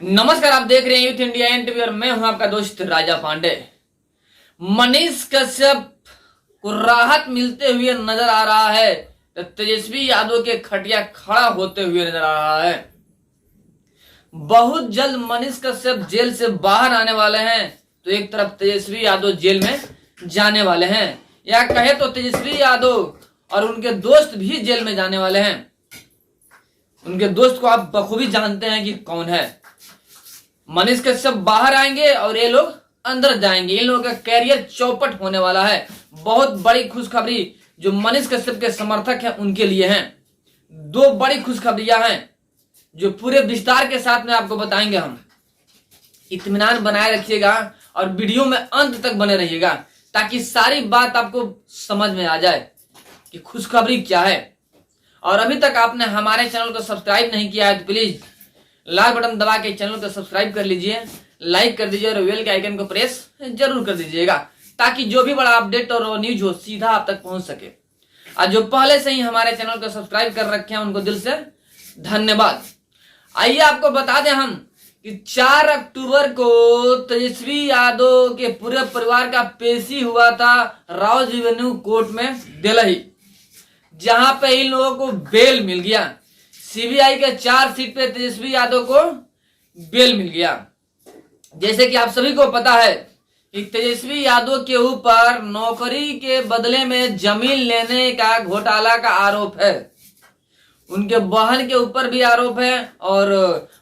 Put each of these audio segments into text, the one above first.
नमस्कार, आप देख रहे हैं यूथ इंडिया एनटीवी और मैं हूं आपका दोस्त राजा पांडे। मनीष कश्यप को राहत मिलते हुए नजर आ रहा है तो तेजस्वी यादव के खटिया खड़ा होते हुए नजर आ रहा है। बहुत जल्द मनीष कश्यप जेल से बाहर आने वाले हैं तो एक तरफ तेजस्वी यादव जेल में जाने वाले हैं, या कहे तो तेजस्वी यादव और उनके दोस्त भी जेल में जाने वाले हैं। उनके दोस्त को आप बखूबी जानते हैं कि कौन है। मनीष कश्यप बाहर आएंगे और ये लोग अंदर जाएंगे। इन लोगों का कैरियर चौपट होने वाला है। बहुत बड़ी खुशखबरी जो मनीष कश्यप के समर्थक हैं उनके लिए हैं। दो बड़ी खुशखबरियां हैं जो पूरे विस्तार के साथ में आपको बताएंगे हम। इत्मीनान बनाए रखिएगा और वीडियो में अंत तक बने रहिएगा ताकि सारी बात आपको समझ में आ जाए कि खुशखबरी क्या है। और अभी तक आपने हमारे चैनल को सब्सक्राइब नहीं किया है तो प्लीज लाल बटन दबा के चैनल को सब्सक्राइब कर लीजिए, लाइक कर दीजिए और बेल के आइकन को प्रेस जरूर कर दीजिएगा ताकि जो भी बड़ा अपडेट और न्यूज हो सीधा आप तक पहुंच सके। और जो पहले से ही हमारे चैनल को सब्सक्राइब कर रखे हैं उनको दिल से धन्यवाद। आइए आपको बता दें हम कि 4 अक्टूबर को तेजस्वी यादव के पूरे परिवार का पेशी हुआ था राउज एवेन्यू कोर्ट में दिल्ली, जहां पे इन लोगों को बेल मिल गया। सीबीआई के 4 सीट पे तेजस्वी यादव को बेल मिल गया। जैसे कि आप सभी को पता है कि तेजस्वी यादव के ऊपर नौकरी के बदले में जमीन लेने का घोटाला का आरोप है। उनके बहन के ऊपर भी आरोप है और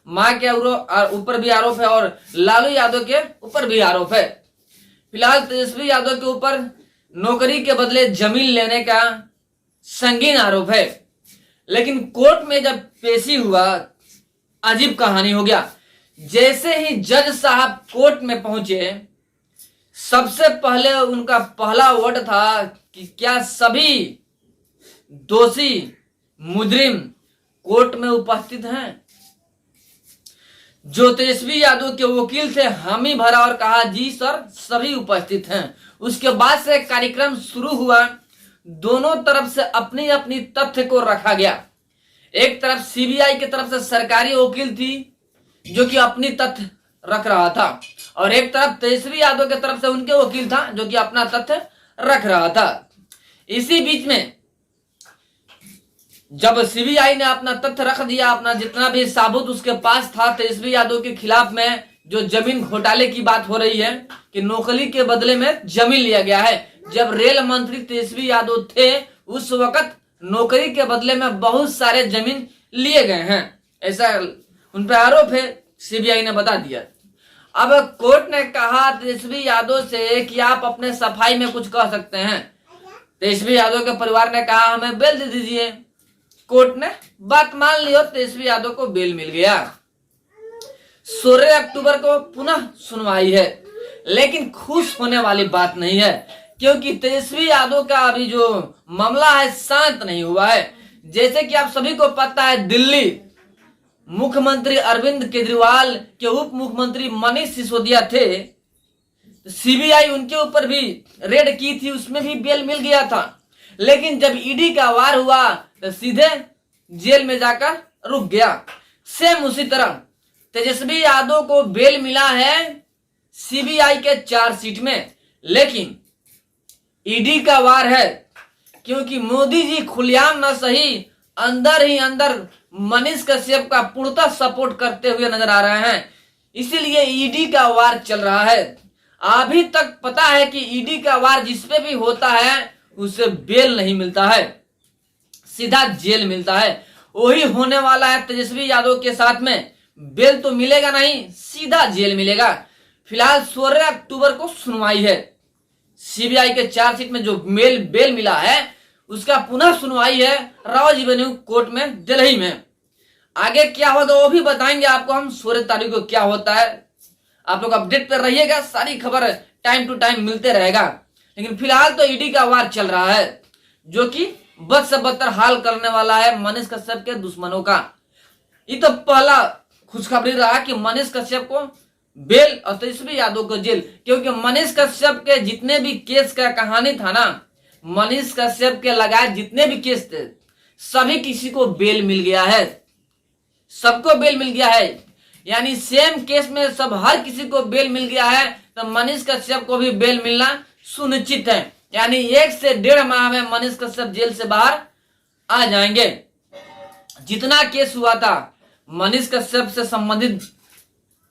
मां के ऊपर भी आरोप है और लालू यादव के ऊपर भी आरोप है। फिलहाल तेजस्वी यादव के ऊपर नौकरी के बदले जमीन लेने का संगीन आरोप है। लेकिन कोर्ट में जब पेशी हुआ अजीब कहानी हो गया। जैसे ही जज साहब कोर्ट में पहुंचे सबसे पहले उनका पहला वर्ड था कि क्या सभी दोषी मुजरिम कोर्ट में उपस्थित हैं। जो तेजस्वी यादव के वकील थे हामी भरा और कहा जी सर सभी उपस्थित हैं। उसके बाद से कार्यक्रम शुरू हुआ। दोनों तरफ से अपनी अपनी तथ्य को रखा गया। एक तरफ सीबीआई की तरफ से सरकारी वकील थी जो कि अपनी तथ्य रख रहा था और एक तरफ तेजस्वी यादव की तरफ से उनके वकील था जो कि अपना तथ्य रख रहा था। इसी बीच में जब सीबीआई ने अपना तथ्य रख दिया, अपना जितना भी साबुत उसके पास था तेजस्वी यादव के खिलाफ में जो जमीन घोटाले की बात हो रही है कि नौकरी के बदले में जमीन लिया गया है। जब रेल मंत्री तेजस्वी यादव थे उस वक्त नौकरी के बदले में बहुत सारे जमीन लिए गए हैं, ऐसा उन पर आरोप है। सीबीआई ने बता दिया। अब कोर्ट ने कहा तेजस्वी यादव से कि आप अपने सफाई में कुछ कह सकते हैं। तेजस्वी यादव के परिवार ने कहा हमें बेल दे दीजिए। कोर्ट ने बात मान ली और तेजस्वी यादव को बेल मिल गया। 16 अक्टूबर को पुनः सुनवाई है, लेकिन खुश होने वाली बात नहीं है क्योंकि तेजस्वी यादव का अभी जो मामला है शांत नहीं हुआ है। जैसे कि आप सभी को पता है दिल्ली मुख्यमंत्री अरविंद केजरीवाल के उप मुख्यमंत्री मनीष सिसोदिया थे। सीबीआई उनके ऊपर भी रेड की थी, उसमें भी बेल मिल गया था। लेकिन जब ईडी का वार हुआ तो सीधे जेल में जाकर रुक गया। सेम उसी तरह तेजस्वी यादव को बेल मिला है सीबीआई के 4 सीट में, लेकिन ईडी का वार है क्योंकि मोदी जी खुलेआम न सही अंदर ही अंदर मनीष कश्यप का पूर्णतः सपोर्ट करते हुए नजर आ रहे हैं। इसीलिए ईडी का वार चल रहा है। अभी तक पता है कि ईडी का वार जिसपे भी होता है उसे बेल नहीं मिलता है, सीधा जेल मिलता है। वही होने वाला है तेजस्वी यादव के साथ में। बेल तो मिलेगा नहीं, सीधा जेल मिलेगा। फिलहाल 16 अक्टूबर को सुनवाई है। सीबीआई के 4 सीट में जो बेल मिला है उसका पुनः सुनवाई है राउज एवेन्यू कोर्ट में दिल्ली में। आगे क्या होगा वो भी बताएंगे आपको हम। 16 तारीख को क्या होता है आप लोग अपडेट पर रहिएगा, सारी खबर टाइम टू टाइम मिलते रहेगा। लेकिन फिलहाल तो ईडी का वार चल रहा है जो कि बद से बदतर हाल करने वाला है मनीष कश्यप के दुश्मनों का। ये तो पहला खुशखबरी रहा कि मनीष कश्यप को बेल और तेजस्वी यादव को जेल, क्योंकि मनीष कश्यप के जितने भी केस का कहानी था ना, मनीष कश्यप के लगाए जितने भी केस थे सभी किसी को बेल मिल गया है, सबको बेल मिल गया है। यानी सेम केस में सब हर किसी को बेल मिल गया है, तो मनीष कश्यप को भी बेल मिलना सुनिश्चित है। यानी 1 से 1.5 माह में मनीष कश्यप जेल से बाहर आ जाएंगे। जितना केस हुआ था मनीष कश्यप से संबंधित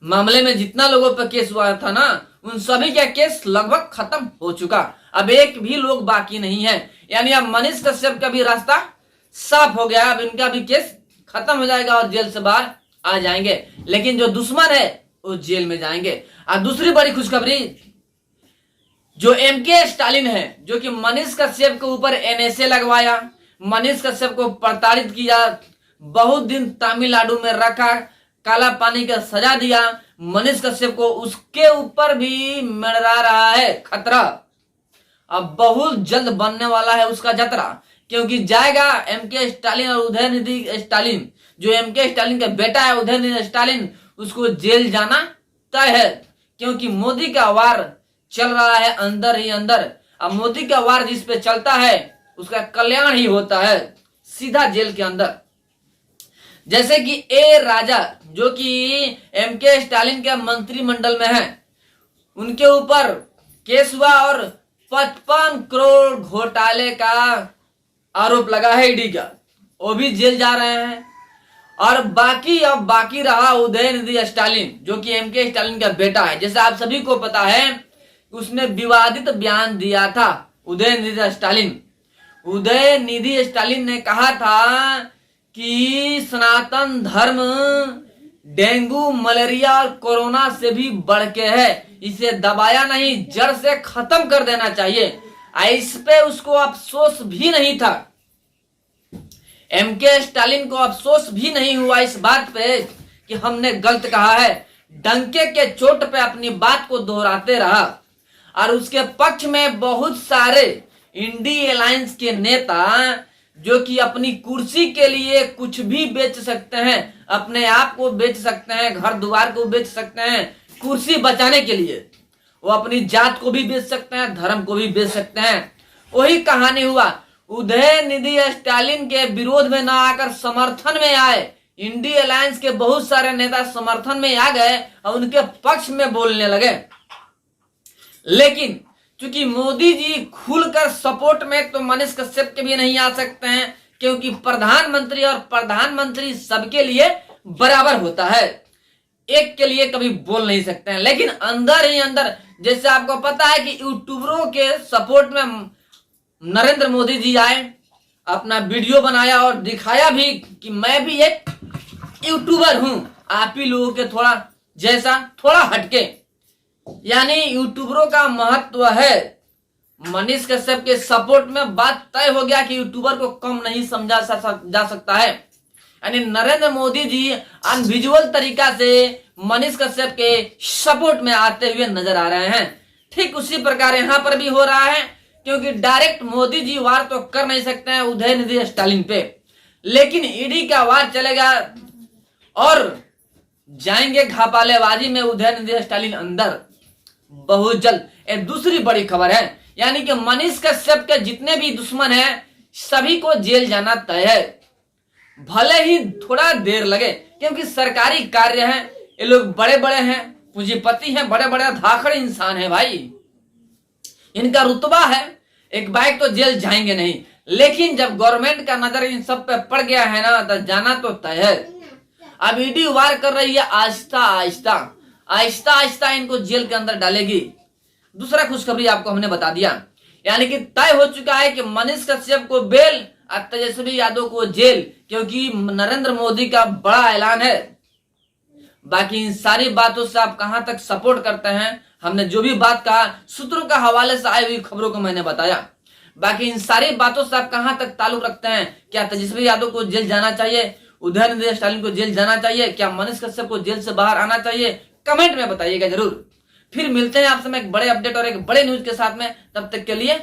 मामले में, जितना लोगों पर केस हुआ था ना, उन सभी का केस लगभग खत्म हो चुका। अब एक भी लोग बाकी नहीं है। यानी अब मनीष कश्यप का भी रास्ता साफ हो गया। अब इनका भी केस खत्म हो जाएगा और जेल से बाहर आ जाएंगे। लेकिन जो दुश्मन है वो जेल में जाएंगे। और दूसरी बड़ी खुशखबरी, जो MK स्टालिन है, जो कि मनीष कश्यप के ऊपर NSA लगवाया, मनीष कश्यप को प्रताड़ित किया, बहुत दिन तमिलनाडु में रखा, काला पानी का सजा दिया, मनीष कश्यप को उसके ऊपर भी मंडरा रहा है खतरा। अब बहुत जल्द बनने वाला है उसका जतरा, क्योंकि जाएगा MK स्टालिन और उदयनिधि स्टालिन। जो MK स्टालिन का बेटा है उदयनिधि स्टालिन, उसको जेल जाना तय है, क्योंकि मोदी का वार चल रहा है अंदर ही अंदर। अब मोदी का वार जिस पे चलता है उसका कल्याण ही होता है, सीधा जेल के अंदर। जैसे कि A राजा, जो कि MK स्टालिन के मंत्रिमंडल में है, उनके ऊपर केस हुआ और 55 करोड़ घोटाले का आरोप लगा है ED का, वो भी जेल जा रहे हैं। और अब बाकी रहा उदयनिधि स्टालिन, जो कि MK स्टालिन का बेटा है। जैसे आप सभी को पता है, उसने विवादित बयान दिया था उदयनिधि स्टालिन ने कहा था कि सनातन धर्म डेंगू, मलेरिया और कोरोना से भी बढ़ के है, इसे दबाया नहीं, जड़ से खत्म कर देना चाहिए। इस पे उसको अफसोस भी नहीं था। MK स्टालिन को अफसोस भी नहीं हुआ इस बात पे कि हमने गलत कहा है। डंके के चोट पे अपनी बात को दोहराते रहा। और उसके पक्ष में बहुत सारे इंडी अलायंस के नेता, जो कि अपनी कुर्सी के लिए कुछ भी बेच सकते हैं, अपने आप को बेच सकते हैं, घर द्वार को बेच सकते हैं, कुर्सी बचाने के लिए वो अपनी जात को भी बेच सकते हैं, धर्म को भी बेच सकते हैं। वही कहानी हुआ, उदयनिधि स्टालिन के विरोध में ना आकर समर्थन में आए। इंडी अलायंस के बहुत सारे नेता समर्थन में आ गए और उनके पक्ष में बोलने लगे। लेकिन चूंकि मोदी जी खुलकर सपोर्ट में, तो मनीष कश्यप के भी नहीं आ सकते हैं, क्योंकि प्रधानमंत्री और प्रधानमंत्री सबके लिए बराबर होता है, एक के लिए कभी बोल नहीं सकते हैं। लेकिन अंदर ही अंदर, जैसे आपको पता है कि यूट्यूबरों के सपोर्ट में नरेंद्र मोदी जी आए, अपना वीडियो बनाया और दिखाया भी कि मैं भी एक यूट्यूबर हूं, आप ही लोगों के थोड़ा हटके। यानी यूट्यूबरों का महत्व है। मनीष कश्यप के सपोर्ट में बात तय हो गया कि यूट्यूबर को कम नहीं समझा जा सकता है। यानी नरेंद्र मोदी जी अनविजुअल तरीका से मनीष कश्यप के सपोर्ट में आते हुए नजर आ रहे हैं। ठीक उसी प्रकार यहां पर भी हो रहा है, क्योंकि डायरेक्ट मोदी जी वार तो कर नहीं सकते हैं उदयनिधि स्टालिन पे, लेकिन ईडी का वार चलेगा और जाएंगे घापालेबाजी में उदयनिधि स्टालिन अंदर बहुत जल्द। एक दूसरी बड़ी खबर है, यानी कि मनीष कश्यप के जितने भी दुश्मन हैं सभी को जेल जाना तय है, भले ही थोड़ा देर लगे, क्योंकि सरकारी कार्य है, ये लोग बड़े बड़े हैं, पूंजीपति हैं, बड़े बड़े धाकड़ इंसान है भाई, इनका रुतबा है, एक बाइक तो जेल जाएंगे नहीं। लेकिन जब गवर्नमेंट का नजर इन सब पे पड़ गया है ना, तो जाना तो तय है। अब ईडी वार कर रही है, आहिस्ता आहिस्ता इनको जेल के अंदर डालेगी। दूसरा खुशखबरी आपको हमने बता दिया, यानी कि तय हो चुका है कि मनीष कश्यप को बेल और तेजस्वी यादव को जेल, क्योंकि नरेंद्र मोदी का बड़ा ऐलान है। बाकी इन सारी बातों से आप कहां तक सपोर्ट करते हैं, हमने जो भी बात कहा सूत्रों का हवाले से आई हुई खबरों को मैंने बताया। बाकी इन सारी बातों से आप कहां तक ताल्लुक रखते हैं? क्या तेजस्वी यादव को जेल जाना चाहिए, उदयनिधि स्टालिन को जेल जाना चाहिए, क्या मनीष कश्यप को जेल से बाहर आना चाहिए? कमेंट में बताइएगा जरूर। फिर मिलते हैं आपसे मैं एक बड़े अपडेट और एक बड़े न्यूज के साथ में, तब तक के लिए